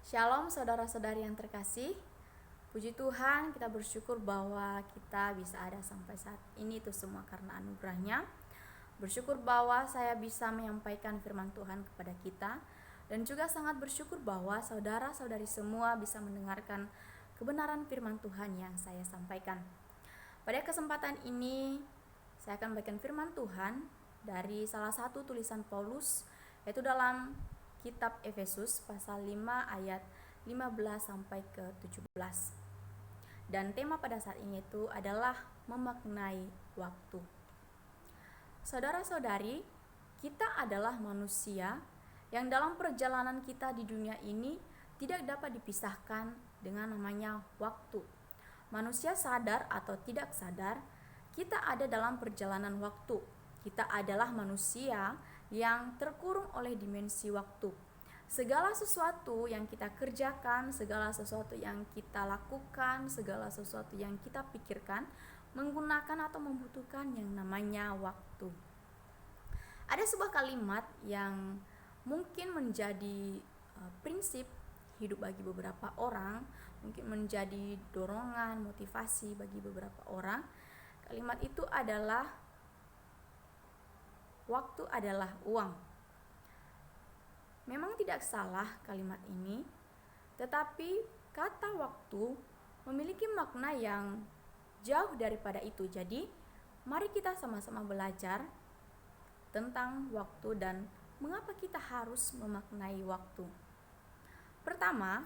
Shalom saudara-saudari yang terkasih. Puji Tuhan, kita bersyukur bahwa kita bisa ada sampai saat ini itu semua karena anugerahnya. Bersyukur bahwa saya bisa menyampaikan firman Tuhan kepada kita, dan juga sangat bersyukur bahwa saudara-saudari semua bisa mendengarkan kebenaran firman Tuhan yang saya sampaikan. Pada kesempatan ini saya akan bagikan firman Tuhan dari salah satu tulisan Paulus, yaitu dalam kitab Efesus pasal 5 ayat 15 sampai ke 17. Dan tema pada saat ini itu adalah memaknai waktu. Saudara-saudari, kita adalah manusia yang dalam perjalanan kita di dunia ini tidak dapat dipisahkan dengan namanya waktu. Manusia sadar atau tidak sadar, kita ada dalam perjalanan waktu. Kita adalah manusia yang terkurung oleh dimensi waktu. Segala sesuatu yang kita kerjakan, segala sesuatu yang kita lakukan, segala sesuatu yang kita pikirkan menggunakan atau membutuhkan yang namanya waktu. Ada sebuah kalimat yang mungkin menjadi prinsip hidup bagi beberapa orang, mungkin menjadi dorongan, motivasi bagi beberapa orang. Kalimat itu adalah waktu adalah uang. Memang tidak salah kalimat ini, tetapi kata waktu memiliki makna yang jauh daripada itu. Jadi, mari kita sama-sama belajar tentang waktu dan mengapa kita harus memaknai waktu. Pertama,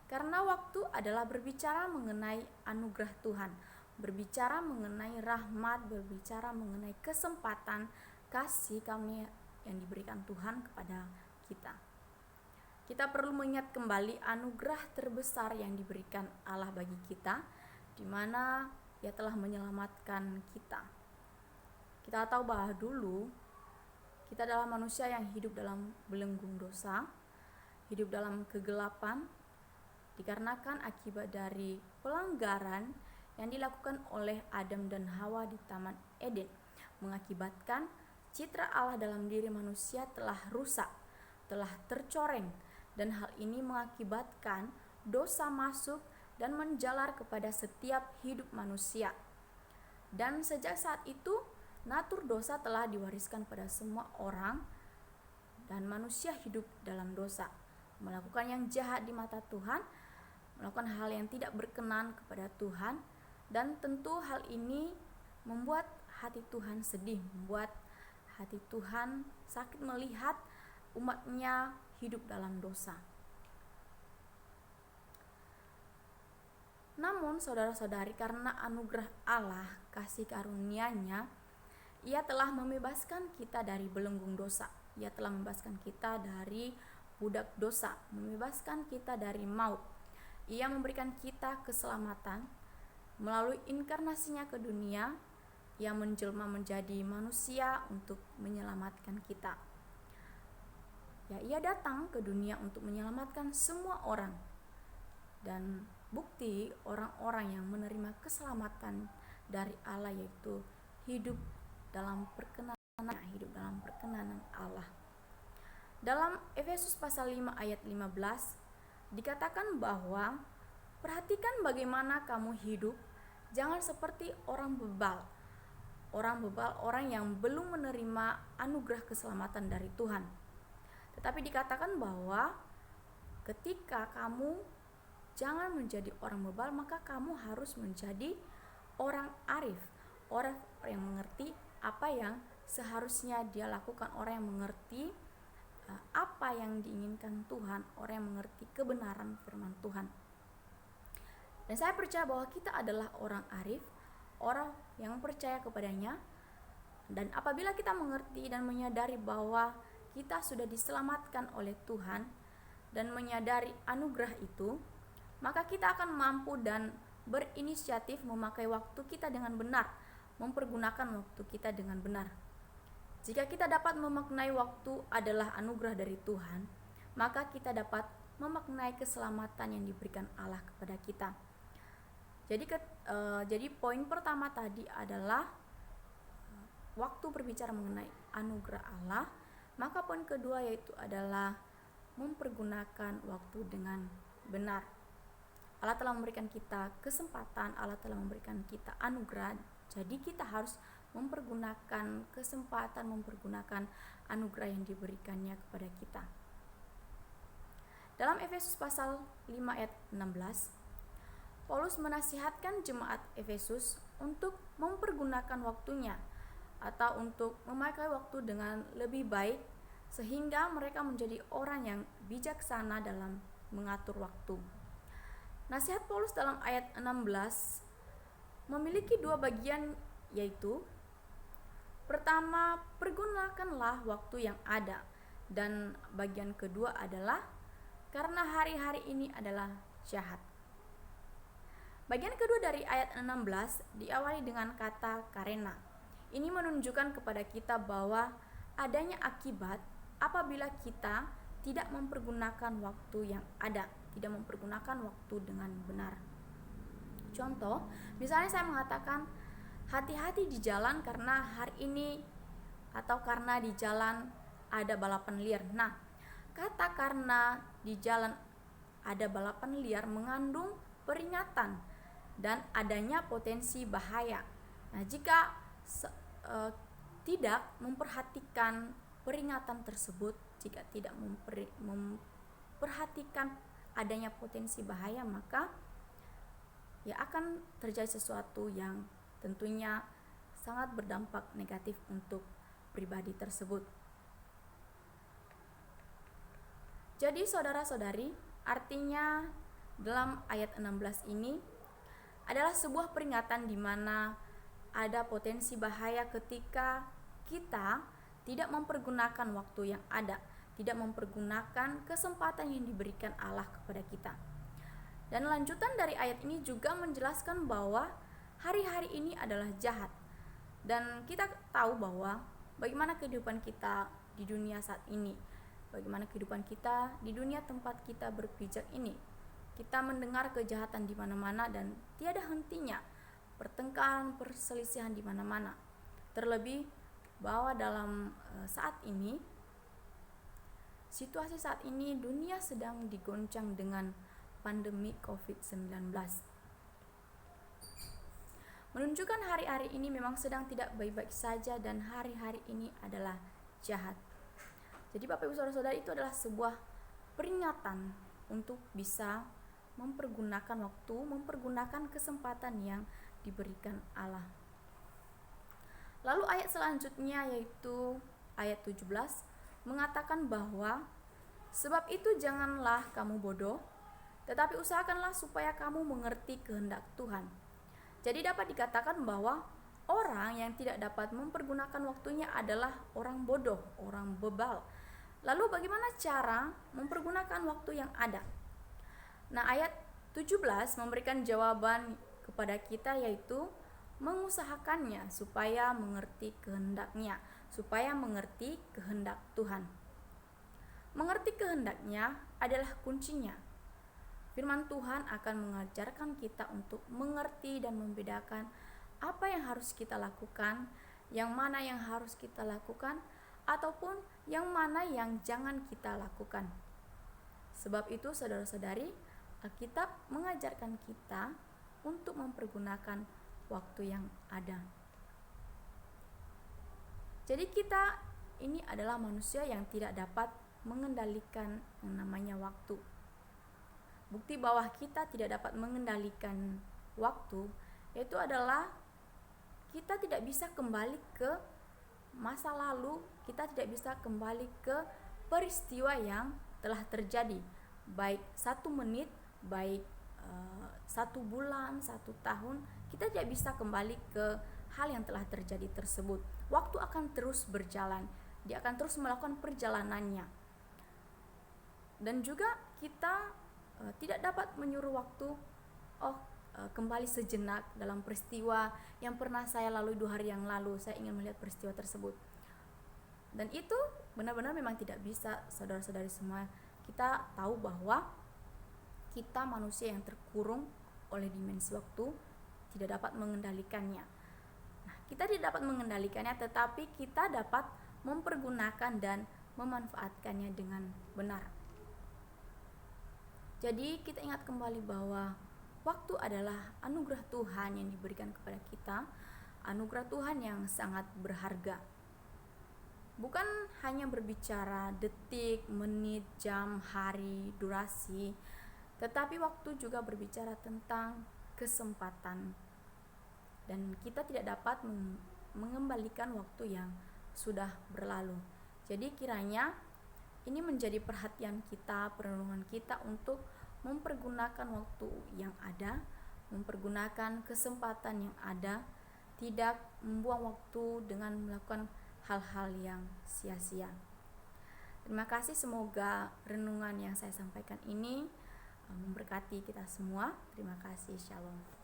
karena waktu adalah berbicara mengenai anugerah Tuhan, berbicara mengenai rahmat, berbicara mengenai kesempatan, kasih karunia yang diberikan Tuhan kepada kita. Kita perlu mengingat kembali anugerah terbesar yang diberikan Allah bagi kita, di mana Ia telah menyelamatkan kita. Kita tahu bahwa dulu kita adalah manusia yang hidup dalam belenggu dosa, hidup dalam kegelapan, dikarenakan akibat dari pelanggaran yang dilakukan oleh Adam dan Hawa di Taman Eden, mengakibatkan citra Allah dalam diri manusia telah rusak, telah tercoreng, dan hal ini mengakibatkan dosa masuk dan menjalar kepada setiap hidup manusia. Dan sejak saat itu, natur dosa telah diwariskan pada semua orang, dan manusia hidup dalam dosa, melakukan yang jahat di mata Tuhan, melakukan hal yang tidak berkenan kepada Tuhan, dan tentu hal ini membuat hati Tuhan sedih, membuat hati Tuhan sakit melihat umatnya hidup dalam dosa. Namun saudara-saudari, karena anugerah Allah, kasih karunia-Nya, Ia telah membebaskan kita dari belenggu dosa. Ia telah membebaskan kita dari budak dosa, membebaskan kita dari maut. Ia memberikan kita keselamatan melalui inkarnasinya ke dunia. Ia menjelma menjadi manusia untuk menyelamatkan kita. Ya, Ia datang ke dunia untuk menyelamatkan semua orang. Dan bukti orang-orang yang menerima keselamatan dari Allah yaitu hidup dalam perkenanan Allah. Dalam Efesus pasal 5 ayat 15 dikatakan bahwa perhatikan bagaimana kamu hidup, jangan seperti orang bebal. Orang yang belum menerima anugerah keselamatan dari Tuhan. Tetapi dikatakan bahwa ketika kamu jangan menjadi orang bebal, maka kamu harus menjadi orang arif, orang yang mengerti apa yang seharusnya dia lakukan, orang yang mengerti apa yang diinginkan Tuhan, orang yang mengerti kebenaran firman Tuhan. Dan saya percaya bahwa kita adalah orang arif, orang yang percaya kepadanya. Dan apabila kita mengerti dan menyadari bahwa kita sudah diselamatkan oleh Tuhan dan menyadari anugerah itu, maka kita akan mampu dan berinisiatif memakai waktu kita dengan benar, mempergunakan waktu kita dengan benar. Jika kita dapat memaknai waktu adalah anugerah dari Tuhan, maka kita dapat memaknai keselamatan yang diberikan Allah kepada kita. Jadi poin pertama tadi adalah waktu berbicara mengenai anugerah Allah. Maka poin kedua yaitu adalah mempergunakan waktu dengan benar. Allah telah memberikan kita kesempatan, Allah telah memberikan kita anugerah. Jadi kita harus mempergunakan kesempatan, mempergunakan anugerah yang diberikannya kepada kita. Dalam Efesus pasal 5 ayat 16, Paulus menasihatkan jemaat Efesus untuk mempergunakan waktunya atau untuk memakai waktu dengan lebih baik sehingga mereka menjadi orang yang bijaksana dalam mengatur waktu. Nasihat Paulus dalam ayat 16 memiliki dua bagian, yaitu pertama, pergunakanlah waktu yang ada, dan bagian kedua adalah karena hari-hari ini adalah jahat. Bagian kedua dari ayat 16 diawali dengan kata karena. Ini menunjukkan kepada kita bahwa adanya akibat apabila kita tidak mempergunakan waktu yang ada, tidak mempergunakan waktu dengan benar. Contoh, misalnya saya mengatakan hati-hati di jalan karena hari ini atau karena di jalan ada balapan liar. Nah, kata karena di jalan ada balapan liar mengandung peringatan dan adanya potensi bahaya. Nah, jika tidak memperhatikan peringatan tersebut, jika tidak memperhatikan adanya potensi bahaya, maka ya akan terjadi sesuatu yang tentunya sangat berdampak negatif untuk pribadi tersebut. Jadi saudara-saudari, artinya dalam ayat 16 ini adalah sebuah peringatan di mana ada potensi bahaya ketika kita tidak mempergunakan waktu yang ada, tidak mempergunakan kesempatan yang diberikan Allah kepada kita. Dan lanjutan dari ayat ini juga menjelaskan bahwa hari-hari ini adalah jahat. Dan kita tahu bahwa bagaimana kehidupan kita di dunia saat ini, bagaimana kehidupan kita di dunia tempat kita berpijak ini. Kita mendengar kejahatan di mana-mana dan tiada hentinya, pertengkaran, perselisihan di mana-mana. Terlebih bahwa dalam situasi saat ini dunia sedang digoncang dengan pandemi COVID-19. Menunjukkan hari-hari ini memang sedang tidak baik-baik saja dan hari-hari ini adalah jahat. Jadi Bapak Ibu Saudara-saudara, itu adalah sebuah peringatan untuk bisa mempergunakan waktu, mempergunakan kesempatan yang diberikan Allah. Lalu ayat selanjutnya, yaitu ayat 17, mengatakan bahwa sebab itu janganlah kamu bodoh, tetapi usahakanlah supaya kamu mengerti kehendak Tuhan. Jadi dapat dikatakan bahwa orang yang tidak dapat mempergunakan waktunya adalah orang bodoh, orang bebal. Lalu bagaimana cara mempergunakan waktu yang ada? Nah, ayat 17 memberikan jawaban kepada kita, yaitu mengusahakannya supaya mengerti kehendaknya, supaya mengerti kehendak Tuhan. Mengerti kehendaknya adalah kuncinya. Firman Tuhan akan mengajarkan kita untuk mengerti dan membedakan apa yang harus kita lakukan, yang mana yang harus kita lakukan, ataupun yang mana yang jangan kita lakukan. Sebab itu saudara-saudari, Alkitab mengajarkan kita untuk mempergunakan waktu yang ada. Jadi kita ini adalah manusia yang tidak dapat mengendalikan yang namanya waktu. Bukti bahwa kita tidak dapat mengendalikan waktu yaitu adalah kita tidak bisa kembali ke masa lalu, kita tidak bisa kembali ke peristiwa yang telah terjadi, baik 1 menit, baik 1 bulan, 1 tahun, kita tidak bisa kembali ke hal yang telah terjadi tersebut. Waktu akan terus berjalan, dia akan terus melakukan perjalanannya. Dan juga kita tidak dapat menyuruh waktu, kembali sejenak dalam peristiwa yang pernah saya lalui 2 hari yang lalu, saya ingin melihat peristiwa tersebut. Dan itu benar-benar memang tidak bisa, saudara-saudari semua. Kita tahu bahwa kita manusia yang terkurung oleh dimensi waktu, tidak dapat mengendalikannya. Nah, kita tidak dapat mengendalikannya, tetapi kita dapat mempergunakan dan memanfaatkannya dengan benar. Jadi kita ingat kembali bahwa waktu adalah anugerah Tuhan yang diberikan kepada kita, anugerah Tuhan yang sangat berharga. Bukan hanya berbicara detik, menit, jam, hari, durasi, tetapi waktu juga berbicara tentang kesempatan. Dan kita tidak dapat mengembalikan waktu yang sudah berlalu. Jadi kiranya ini menjadi perhatian kita, perenungan kita untuk mempergunakan waktu yang ada, mempergunakan kesempatan yang ada, tidak membuang waktu dengan melakukan hal-hal yang sia-sia. Terima kasih, semoga renungan yang saya sampaikan ini memberkati kita semua. Terima kasih, shalom.